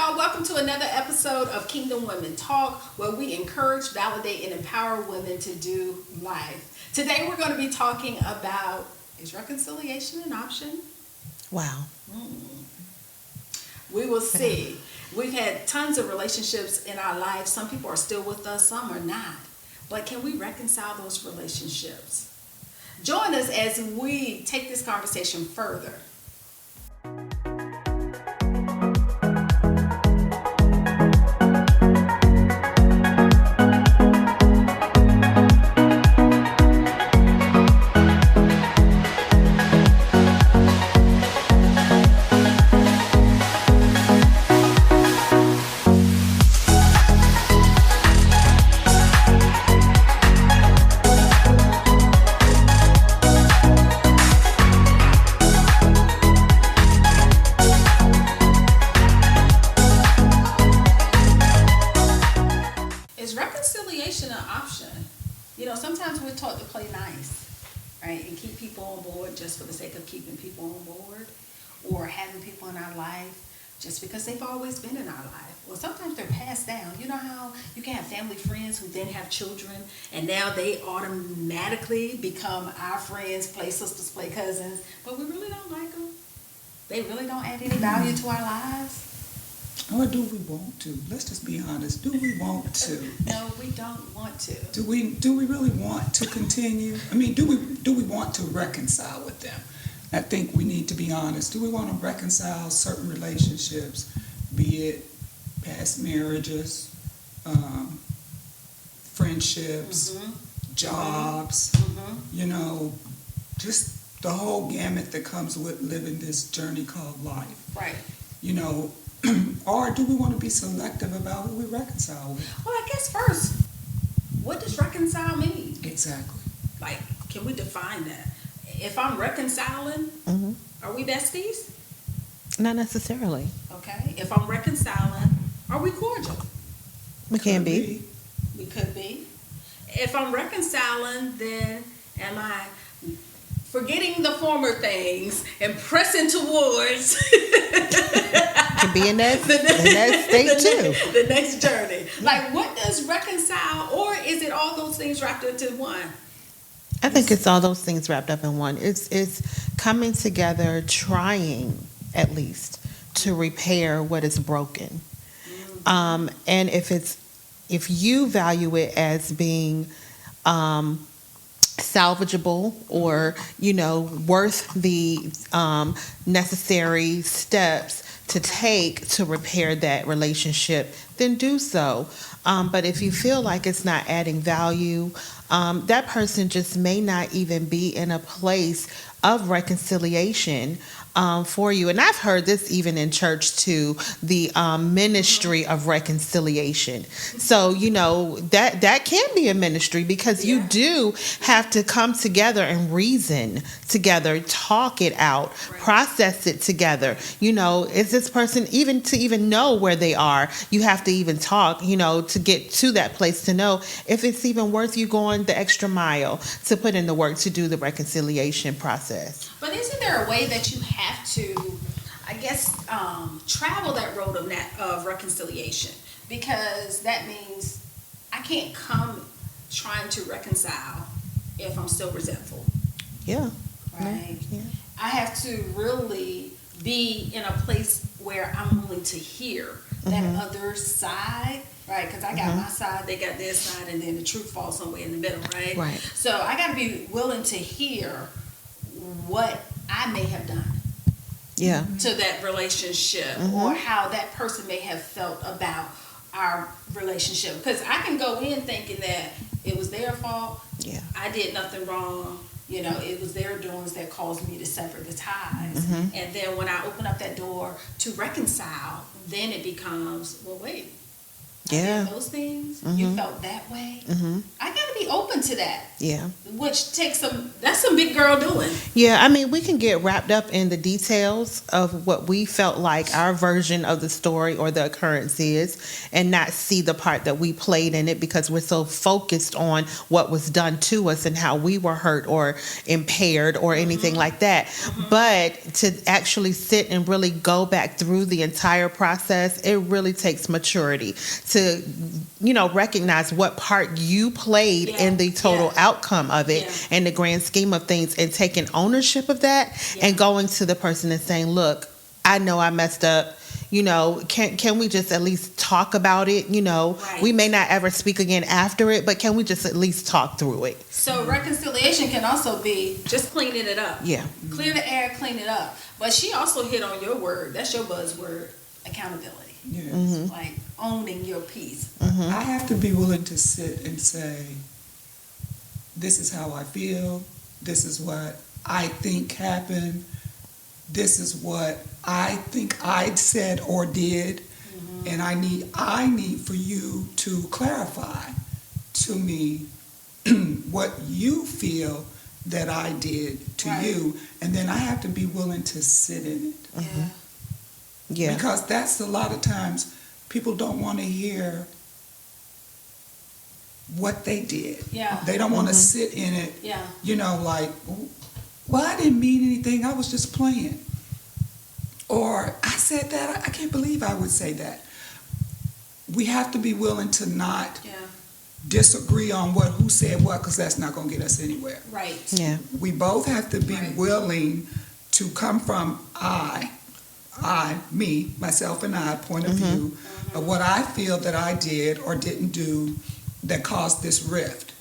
y'all. Welcome to another episode of Kingdom Women Talk, where we encourage, validate, and empower women to do life. Today, we're going to be talking about, is reconciliation an option? Wow. We will see. We've had tons of relationships in our lives. Some people are still with us, some are not. But can we reconcile those relationships? Join us as we take this conversation further. Is reconciliation an option? You know, sometimes we're taught to play nice, right? And keep people on board just for the sake of keeping people on board, or having people in our life just because they've always been in our life. Well, sometimes they're passed down. You know how you can have family friends who then have children, and now they automatically become our friends, play sisters, play cousins, but we really don't like them. They really don't add any value to our lives. Or do we want to? Let's just be honest. Do we want to? No, we don't want to. Do we really want to continue? I mean, do we want to reconcile with them? I think we need to be honest. Do we want to reconcile certain relationships, be it past marriages, friendships, jobs, you know, just the whole gamut that comes with living this journey called life. Right. You know, or do we want to be selective about who we reconcile with? Well, I guess first, what does reconcile mean? Exactly. Like, can we define that? If I'm reconciling, are we besties? Not necessarily. Okay. If I'm reconciling, are we cordial? We can be. We could be. If I'm reconciling, then am I forgetting the former things and pressing towards Can be in that, in that state too. the next journey? Like, what does reconcile, or is it all those things wrapped into one? I think it's all those things wrapped up in one. It's coming together, trying at least to repair what is broken. And if you value it as being salvageable or, you know, worth the necessary steps to take to repair that relationship, then do so. But if you feel like it's not adding value, that person just may not even be in a place of reconciliation for you. And I've heard this even in church too, the ministry of reconciliation. So, you know, that can be a ministry because you do have to come together and reason together, talk it out, process it together. You know, is this person even know where they are? You have to even talk, you know, to get to that place to know if it's even worth you going the extra mile to put in the work to do the reconciliation process. But isn't there a way that you have to, I guess, travel that road of reconciliation? Because that means I can't come trying to reconcile if I'm still resentful. Yeah. Right? Yeah. I have to really be in a place where I'm willing to hear that other side, right? Because I got my side, they got their side, and then the truth falls somewhere in the middle, right? Right. So I got to be willing to hear what I may have done Yeah. to that relationship, or how that person may have felt about our relationship. Because I can go in thinking that it was their fault. Yeah. I did nothing wrong. You know, it was their doings that caused me to sever the ties. And then when I open up that door to reconcile, then it becomes, well, wait. I Yeah. did those things. You felt that way. I got to be open to that, Yeah. which that's some big girl doing. Yeah, I mean, we can get wrapped up in the details of what we felt like our version of the story or the occurrence is, and not see the part that we played in it because we're so focused on what was done to us and how we were hurt or impaired or anything like that. But to actually sit and really go back through the entire process, it really takes maturity to, recognize what part you played Yeah, in the total yeah. outcome of it Yeah. in the grand scheme of things, and taking ownership of that Yeah. and going to the person and saying, look, I know I messed up. Can we just at least talk about it? Right. We may not ever speak again after it, but can we just at least talk through it? So reconciliation can also be just cleaning it up. Yeah. Clear the air, clean it up. But she also hit on your word. That's your buzzword, accountability. Yes. Like owning your piece. I have to be willing to sit and say, this is how I feel, this is what I think happened, this is what I think I said or did, and I need for you to clarify to me what you feel that I did to Right. you, and then I have to be willing to sit in it. Yeah. Yeah. Because that's a lot of times people don't want to hear what they did. Yeah. They don't want to sit in it, Yeah. like, well, I didn't mean anything. I was just playing. Or I said that. I can't believe I would say that. We have to be willing to not Yeah. disagree on who said what, because that's not going to get us anywhere. Right. Yeah. We both have to be Right. willing to come from me, myself and I, point of view of what I feel that I did or didn't do that caused this rift.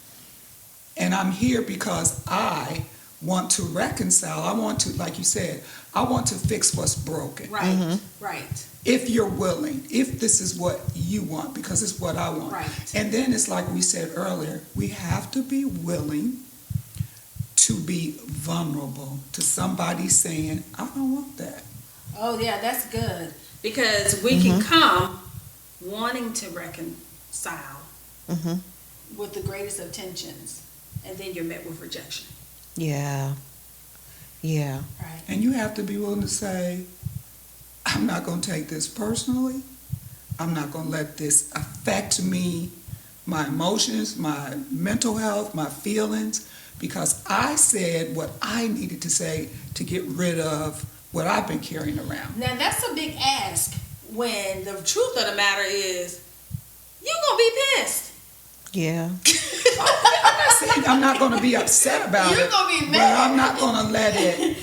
And I'm here because I want to reconcile. I want to, like you said, I want to fix what's broken. Right. Right. If you're willing, if this is what you want, because it's what I want. Right. And then it's like we said earlier, we have to be willing to be vulnerable to somebody saying, I don't want that. Oh yeah, that's good. Because we can come wanting to reconcile with the greatest of intentions, and then you're met with rejection. Yeah. Yeah. Right. And you have to be willing to say, I'm not going to take this personally. I'm not going to let this affect me, my emotions, my mental health, my feelings, because I said what I needed to say to get rid of what I've been carrying around. Now that's a big ask when the truth of the matter is you're gonna be pissed. Yeah. I'm not saying I'm not going to be upset about You're it, gonna be but mad. I'm not going to let it.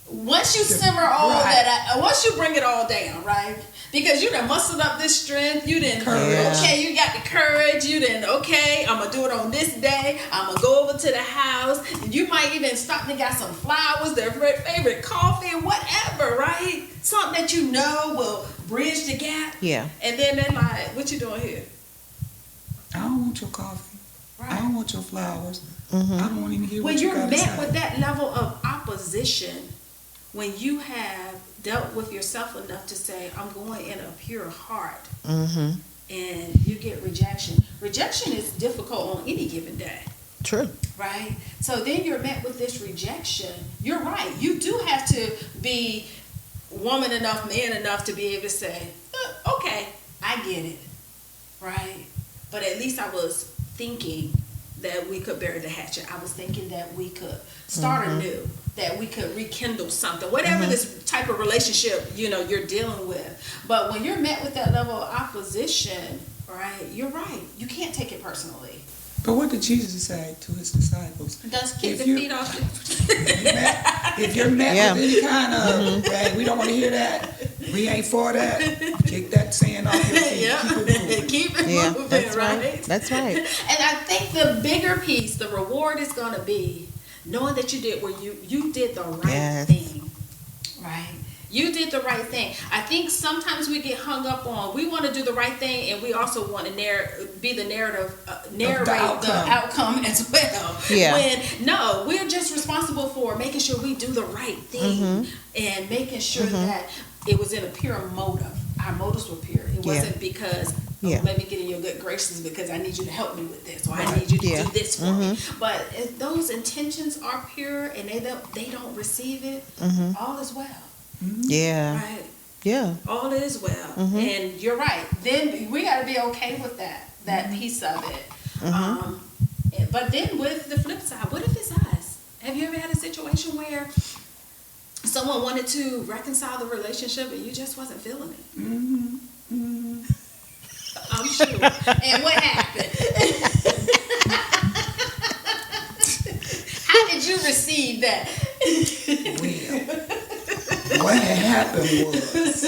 Once you simmer all Right. that out, once you bring it all down, right? Because you done mustered up this strength, you didn't, Courage. okay, you got the courage, you didn't, okay, I'm gonna do it on this day, I'm gonna go over to the house, and you might even stop and got some flowers, their favorite coffee, whatever, right? Something that you know will bridge the gap. Yeah. And then they're like, what you doing here? I don't want your coffee. I Right. don't want your flowers. Mm-hmm. I don't want to even hear When what you you're got to met say. with that level of opposition, when you have dealt with yourself enough to say, I'm going in a pure heart, Mm-hmm. and you get rejection. Rejection is difficult on any given day, True. right? So then you're met with this rejection. You're right. You do have to be woman enough, man enough to be able to say, okay, I get it, right? But at least I was thinking that we could bury the hatchet. I was thinking that we could start anew, that we could rekindle something, whatever this type of relationship, you're dealing with. But when you're met with that level of opposition, right, you're right. You can't take it personally. But what did Jesus say to his disciples? Just kick If the you- feet off. If you're met Yeah. with any kind of, hey, we don't want to hear that, we ain't for that, kick that saying off your feet. Yeah. Keep it moving. Keep it Yeah. moving, That's right? right. That's right. And I think the bigger piece, the reward is going to be knowing that you did you did the right Yes. thing, right? You did the right thing. I think sometimes we get hung up on we want to do the right thing, and we also want to narrate the outcome as well. Yeah. When no, we're just responsible for making sure we do the right thing and making sure that it was in a pure motive. Our motives were pure. It Yeah. wasn't because Yeah. Let me get in your good graces because I need you to help me with this, or I Right. need you to Yeah. do this for me. But if those intentions are pure and they don't receive it, all is well, Yeah. right? Yeah. All is well, and you're right. Then we got to be okay with that piece of it. But then with the flip side, what if it's us? Have you ever had a situation where someone wanted to reconcile the relationship and you just wasn't feeling it? I'm sure. And what happened? How did you receive that? Well, what had happened was,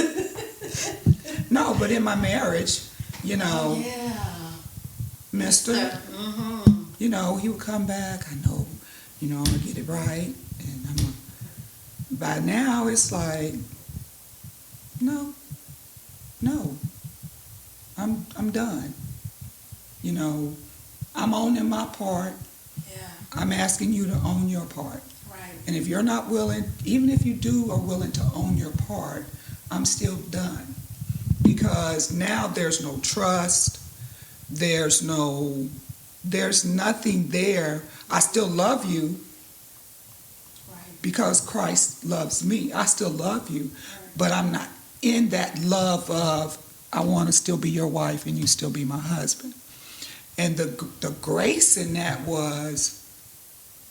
no, but in my marriage, you know, Yeah. Mister, you know, he would come back. I know, you know, I'm gonna get it right, and by now it's like, no, I'm done. You know, I'm owning my part. Yeah. I'm asking you to own your part. Right. And if you're not willing, even if you are willing to own your part, I'm still done. Because now there's no trust. There's nothing there. I still love you Right. because Christ loves me. I still love you, but I'm not in that love of, I want to still be your wife and you still be my husband. And the grace in that was,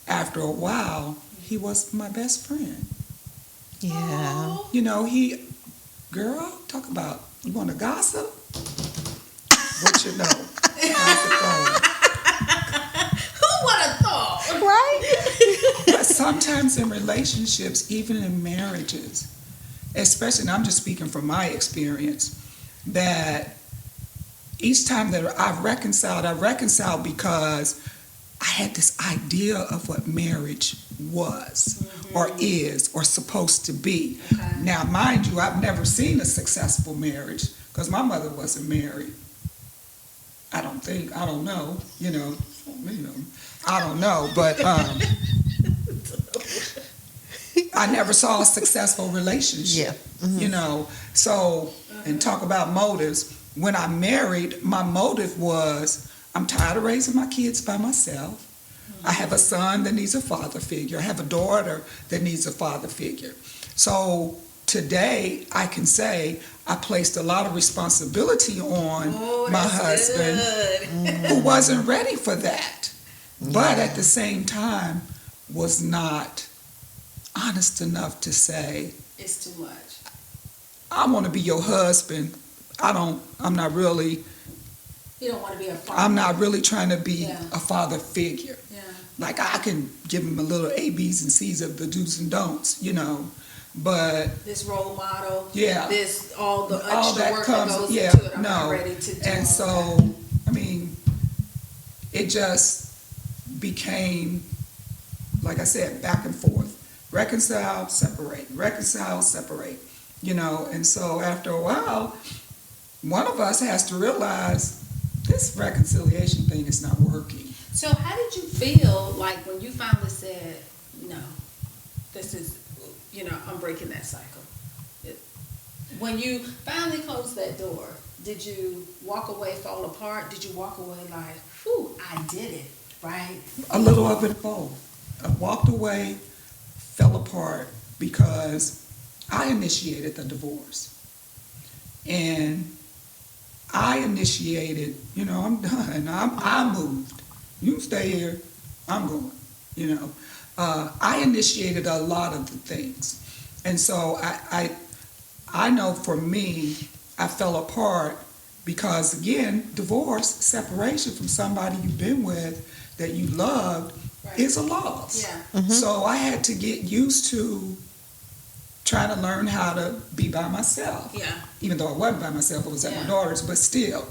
after a while, he was my best friend. Yeah. You know, girl, talk about, you want to gossip? What you know? Gossip on. Who would have thought? Right? But sometimes in relationships, even in marriages, especially, and I'm just speaking from my experience, that each time that I reconciled because I had this idea of what marriage was or is or supposed to be. Okay. Now, mind you, I've never seen a successful marriage because my mother wasn't married. I don't know, I don't know, but I never saw a successful relationship, you know. So, and talk about motives. When I married, my motive was, I'm tired of raising my kids by myself. I have a son that needs a father figure. I have a daughter that needs a father figure. So today, I can say I placed a lot of responsibility on my husband who wasn't ready for that, but at the same time was not honest enough to say, It's too much. I want to be your husband. I'm not really trying to be a father figure. Yeah. Like, I can give him a little A, B's, and C's of the do's and don'ts, you know, but This role model. Yeah. This all the all extra that work comes, that goes yeah, into it. I'm no. not ready to do. And all so, that. I mean, it just became, like I said, back and forth. Reconcile, separate. Reconcile, separate. You know, and so after a while, one of us has to realize this reconciliation thing is not working. So how did you feel like when you finally said, no, this is, I'm breaking that cycle? When you finally closed that door, did you walk away, fall apart? Did you walk away like, whew, I did it, right? A little of it both. I walked away, fell apart because I initiated the divorce. And I initiated, I'm done. I moved. You stay here, I'm going, I initiated a lot of the things. And so I know for me, I fell apart because, again, divorce, separation from somebody you've been with that you loved is a loss. Yeah. So I had to get used to trying to learn how to be by myself. Yeah. Even though I wasn't by myself, I was at my Yeah. daughter's, but still,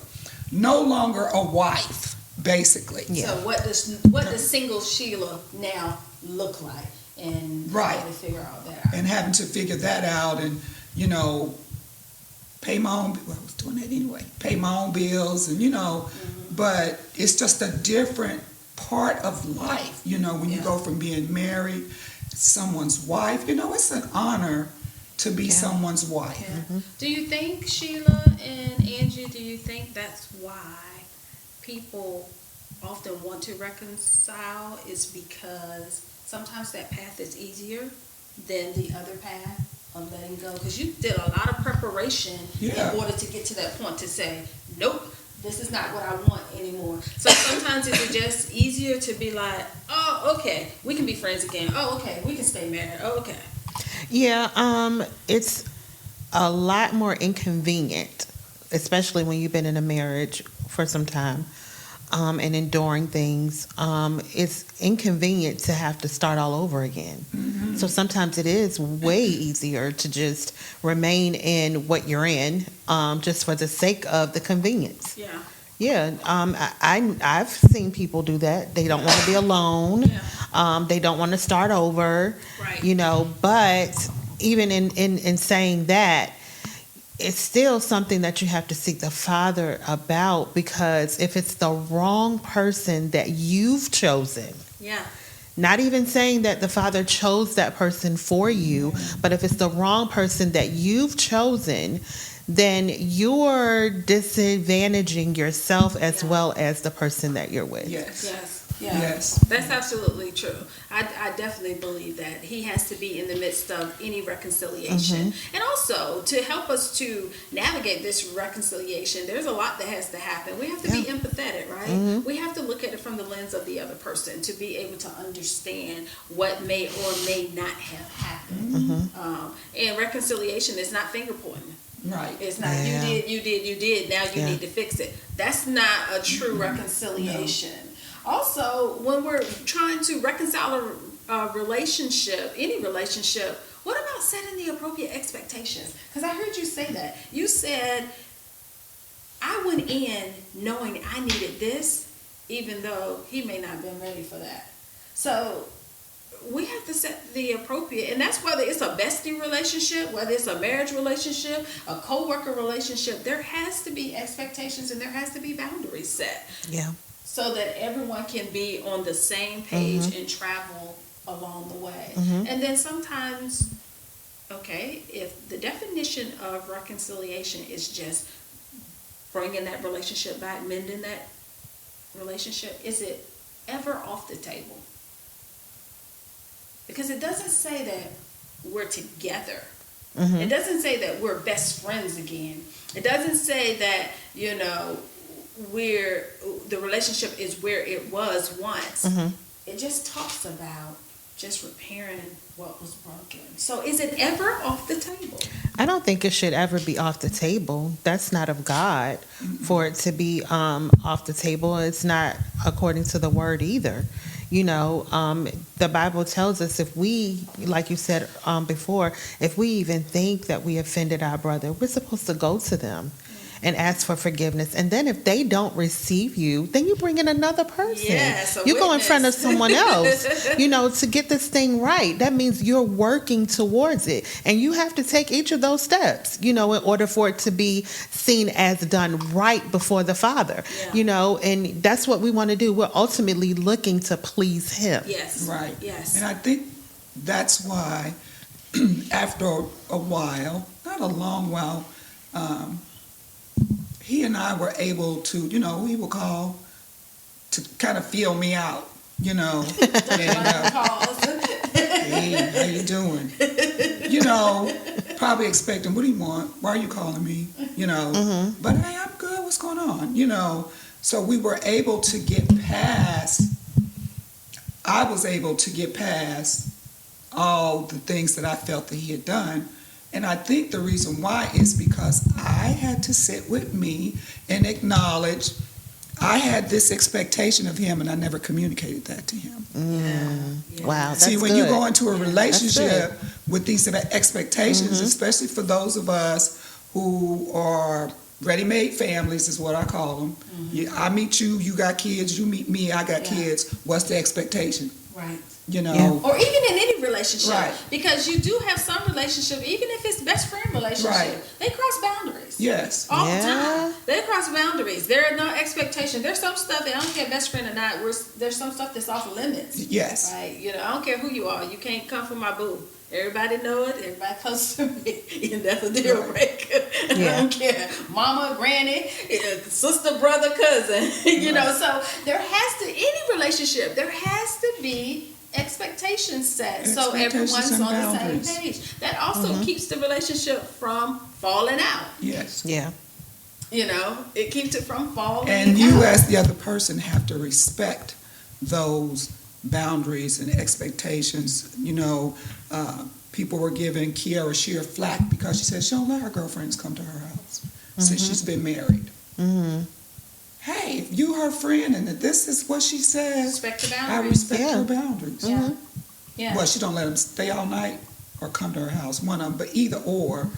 no longer a wife, basically. Yeah. So what does single Sheila now look like? And Right. how to figure all that out. And having to figure that out and, pay my own, well, I was doing that anyway, pay my own bills and, but it's just a different part of life, when you Yeah. go from being married, someone's wife, it's an honor to be someone's wife. Yeah. Do you think, Sheila and Angie, do you think that's why people often want to reconcile, is because sometimes that path is easier than the other path of letting go? Because you did a lot of preparation Yeah. in order to get to that point to say, nope, this is not what I want anymore. So sometimes is it just easier to be like, oh, okay, we can be friends again. Oh, okay, we can stay married. Oh, okay. Yeah, it's a lot more inconvenient, especially when you've been in a marriage for some time, and enduring things. It's inconvenient to have to start all over again. So sometimes it is way easier to just remain in what you're in, just for the sake of the convenience. Yeah. Yeah, I've seen people do that. They don't want to be alone. Yeah. They don't want to start over. Right. You know, but even in saying that, it's still something that you have to seek the Father about, because if it's the wrong person that you've chosen, Yeah. not even saying that the Father chose that person for you, but if it's the wrong person that you've chosen, then you're disadvantaging yourself as Yeah. well as the person that you're with. Yes. Yes. Yeah. Yes. That's absolutely true. I definitely believe that he has to be in the midst of any reconciliation. And also, to help us to navigate this reconciliation, there's a lot that has to happen. We have to be empathetic, right? We have to look at it from the lens of the other person to be able to understand what may or may not have happened. And reconciliation is not finger pointing. Right. It's not Yeah. you did, now you Yeah. need to fix it. That's not a true reconciliation. Also, when we're trying to reconcile a relationship, any relationship, what about setting the appropriate expectations? Because I heard you say that. You said, I went in knowing I needed this, even though he may not have been ready for that. So we have to set the appropriate, and that's whether it's a bestie relationship, whether it's a marriage relationship, a co-worker relationship, there has to be expectations and there has to be boundaries set Yeah. so that everyone can be on the same page and travel along the way. And then sometimes, okay, if the definition of reconciliation is just bringing that relationship back, mending that relationship, is it ever off the table? Because it doesn't say that we're together. It doesn't say that we're best friends again. It doesn't say that, you know, the relationship is where it was once. It just talks about just repairing what was broken. So is it ever off the table? I don't think it should ever be off the table. That's not of God for it to be off the table. It's not according to the word either. You know, the Bible tells us if we, like you said before, if we even think that we offended our brother, we're supposed to go to them and ask for forgiveness. And then if they don't receive you, then you bring in another person. Yes, a you go in front of witness. someone else, you know, to get this thing right. That means you're working towards it. And you have to take each of those steps, you know, in order for it to be seen as done right before the Father. Yeah. You know, and that's what we want to do. We're ultimately looking to please Him. Yes. Right. Yes. And I think that's why after a while, not a long while, he and I were able to, you know, he would call to kind of feel me out, you know. And, hey, how you doing? You know, probably expecting, what do you want? Why are you calling me? You know, but hey, I'm good. What's going on? You know, so we were able to get past, I was able to get past all the things that I felt that he had done. And I think the reason why is because I had to sit with me and acknowledge I had this expectation of him and I never communicated that to him. Yeah. Wow, that's See, when good. you go into a That's relationship with these expectations, especially for those of us who are ready-made families, is what I call them. I meet you, you got kids, you meet me, I got kids. What's the expectation? Right. You know? Yeah. Or even in any relationship. Right. Because you do have some relationship, even if it's best friend relationship, Right. they cross boundaries. Yes. All Yeah. the time. They cross boundaries. There are no expectations. There's some stuff that I don't care best friend or not. There's some stuff that's off limits. Yes. Right. You know, I don't care who you are. You can't come for my boo. Everybody know it. Everybody close to me. And that's a deal breaker. Yeah. I don't care. Mama, granny, sister, brother, cousin. You know, so there has to, any relationship, there has to be expectations set so Expectations everyone's and on the boundaries. same page. That also keeps the relationship from falling out. Yes. Yeah. You know, it keeps it from falling And you, out. as the other person, have to respect those boundaries and expectations. You know, people were giving Kiara Shear flack because she said she don't let her girlfriends come to her house since she's been married. Mm-hmm. Hey, if you her friend and if this is what she says, Respect the I boundaries. respect Yeah. her boundaries. Yeah. Yeah. Well, she don't let them stay all night or come to her house, one of them. But either or,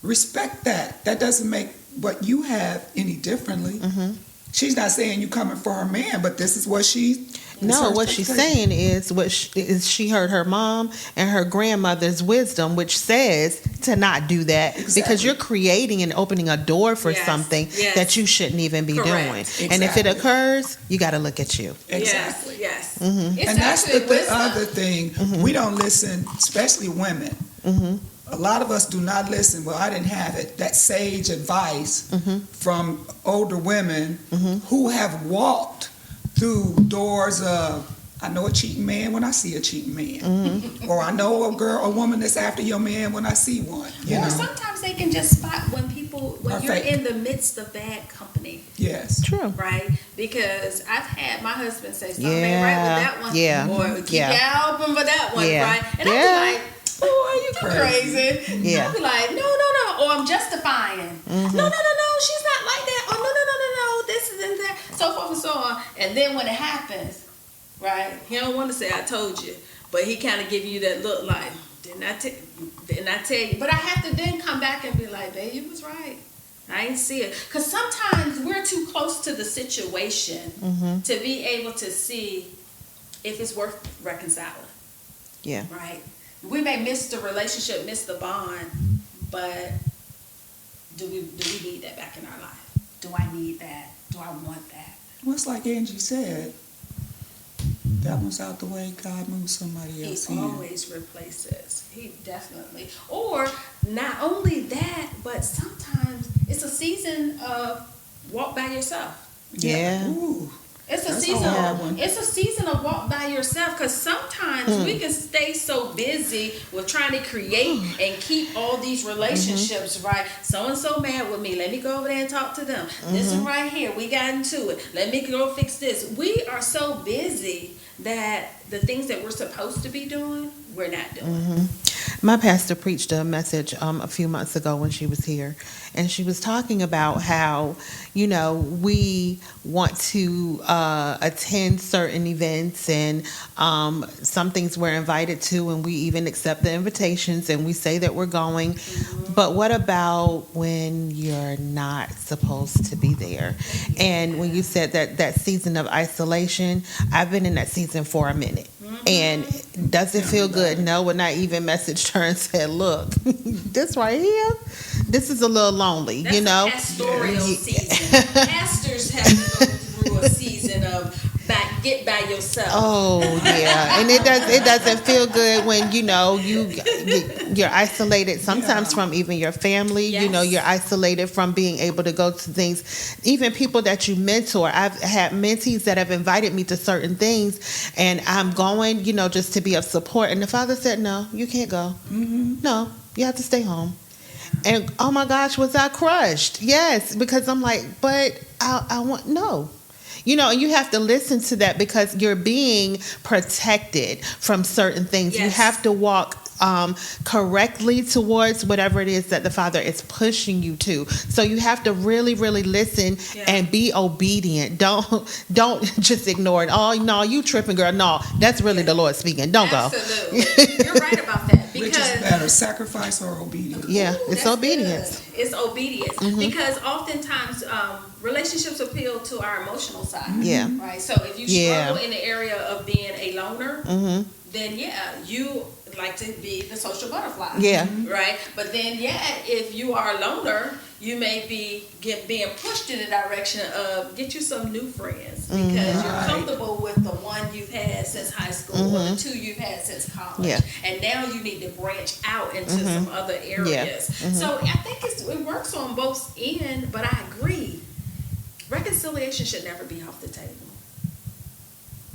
respect that. That doesn't make what you have any differently. Mm-hmm. She's not saying you coming for her man, but this is what she. No, what she's saying is she heard her mom and her grandmother's wisdom, which says to not do that because Exactly. you're creating and opening a door for Yes, something yes. that you shouldn't even be Correct. doing. And if it Exactly. occurs, you got to look at you. Exactly. Yes. Mm-hmm. It's And that's actually the wisdom. other thing. We don't listen, especially women. Mm-hmm. A lot of us do not listen. Well, I didn't have it. That sage advice Mm-hmm. from older women Mm-hmm. who have walked through doors of, I know a cheating man when I see a cheating man. Mm-hmm. Or I know a woman that's after your man when I see one. You Or know? sometimes they can just spot when you're Perfect. in the midst of bad company, Yes. True. right? Because I've had my husband say something ain't right with that one, Yeah. or keep Yeah. your eye open for that one, Yeah. right? And Yeah. I'd be like, oh, are you Crazy. crazy? Yeah. I'd be like, no, or I'm justifying. No, she's not like that. Oh, no, this is and that, so forth and so on. And then when it happens, right, he don't want to say I told you, but he kind of give you that look like, didn't I tell you? But I have to then come back and be like, babe, you was right. I ain't see it. Because sometimes we're too close to the situation to be able to see if it's worth reconciling, Yeah. right? We may miss the relationship, miss the bond, but do we need that back in our life? Do I need that? Do I want that? Well, it's like Angie said, that one's out the way, God moves somebody else He in. always replaces. He definitely. Or not only that, but sometimes it's a season of walk by yourself. Yeah. Ooh. It's a That's a season. hard one. It's a season of walk by yourself because sometimes we can stay so busy with trying to create and keep all these relationships right. So and so mad with me. Let me go over there and talk to them. This one right here, we got into it. Let me go fix this. We are so busy that the things that we're supposed to be doing, we're not doing. My pastor preached a message a few months ago when she was here, and she was talking about how, we want to attend certain events and some things we're invited to, and we even accept the invitations and we say that we're going. But what about when you're not supposed to be there? And when you said that season of isolation, I've been in that season for a minute. And does it feel good? No, when I even messaged her and said, look, this right here, this is a little lonely, That's a pastoral season. Pastors have to go through a season of get by yourself. Oh yeah, and it doesn't feel good when you're isolated sometimes from even your family. Yes. You're isolated from being able to go to things, even people that you mentor. I've had mentees that have invited me to certain things, and I'm going, just to be of support. And the father said, "No, you can't go. No, you have to stay home." And oh my gosh, was I crushed? Yes, because I'm like, but I want no. And you have to listen to that because you're being protected from certain things. You Yes. have to walk correctly towards whatever it is that the Father is pushing you to. So you have to really, really listen and be obedient. Don't just ignore it. Oh no, you tripping, girl. No, that's really the Lord speaking. Don't go. Absolutely. You're right about that. Which Because is better, sacrifice or obedience? Yeah, it's that's obedience. good. It's obedience. Because oftentimes relationships appeal to our emotional side. Yeah. Right. So if you Yeah. struggle in the area of being a loner, then you like to be the social butterfly. Yeah. Right. But then if you are a loner, you may be being pushed in the direction of get you some new friends because you're Right. comfortable with the one you've had since high school or the two you've had since college. Yeah. And now you need to branch out into some other areas. So I think it works on both ends, but I agree. Reconciliation should never be off the table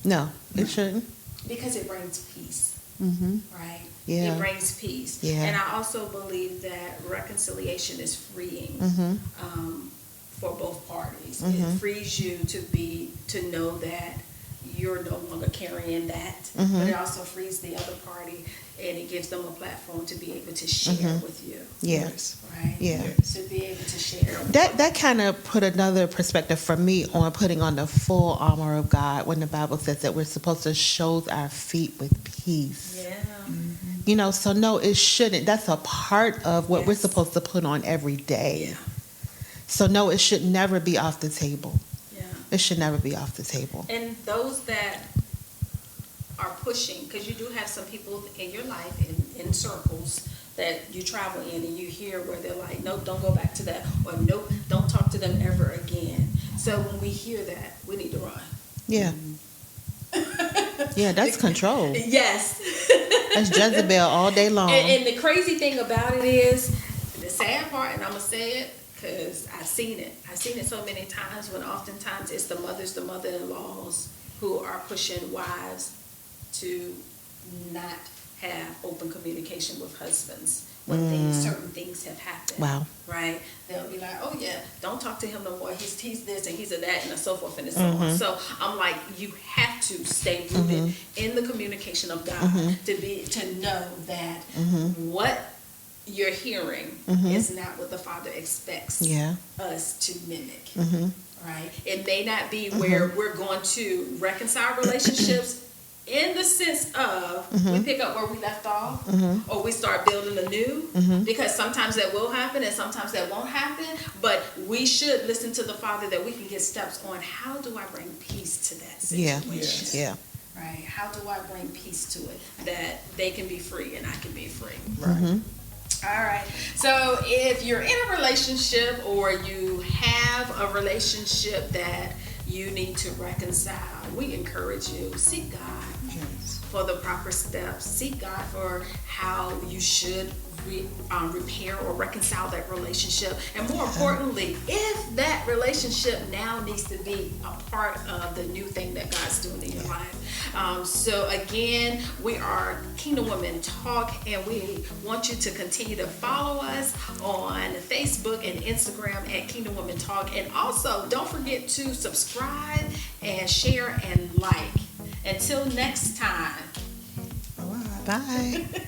No, it shouldn't. because it brings peace. Mm-hmm. Right? Yeah. It brings peace. Yeah. And I also believe that reconciliation is freeing for both parties. It frees you to know that you're no longer carrying that, but it also frees the other party and it gives them a platform to be able to share with you. Yeah. Yes. Right? Yeah. To be able to share. That kind of put another perspective for me on putting on the full armor of God when the Bible says that we're supposed to show our feet with peace. Yeah. You know, so no, it shouldn't. That's a part of what we're Yes. supposed to put on every day. Yeah. So no, it should never be off the table. Yeah. It should never be off the table. And those that are pushing, because you do have some people in your life in circles that you travel in and you hear where they're like, nope, don't go back to that, or nope, don't talk to them ever again. So when we hear that, we need to run. Yeah. Yeah, that's control. Yes. That's Jezebel all day long. And the crazy thing about it is, the sad part, and I'm going to say it because I've seen it. I've seen it so many times when oftentimes it's the mother-in-laws who are pushing wives to not have open communication with husbands when certain things have happened. Wow. Right? They'll be like, oh yeah, don't talk to him no more. He's this and he's a that and so forth and so on. So I'm like, you have to stay rooted in the communication of God to know that what you're hearing is not what the Father expects Yeah. us to mimic. Right? It may not be where we're going to reconcile relationships in the sense of we pick up where we left off or we start building anew because sometimes that will happen and sometimes that won't happen, but we should listen to the Father that we can get steps on how do I bring peace to that Yeah. situation. Yeah. Right? How do I bring peace to it that they can be free and I can be free? Right. All right. So if you're in a relationship or you have a relationship that you need to reconcile, we encourage you, seek God Yes. for the proper steps. Seek God for how you should repair or reconcile that relationship. And more importantly, if that relationship now needs to be a part of the new thing that God's doing in your life. So again, we are Kingdom Women Talk, and we want you to continue to follow us on Facebook and Instagram at Kingdom Women Talk. And also, don't forget to subscribe and share and like. Until next time. Bye-bye. Bye.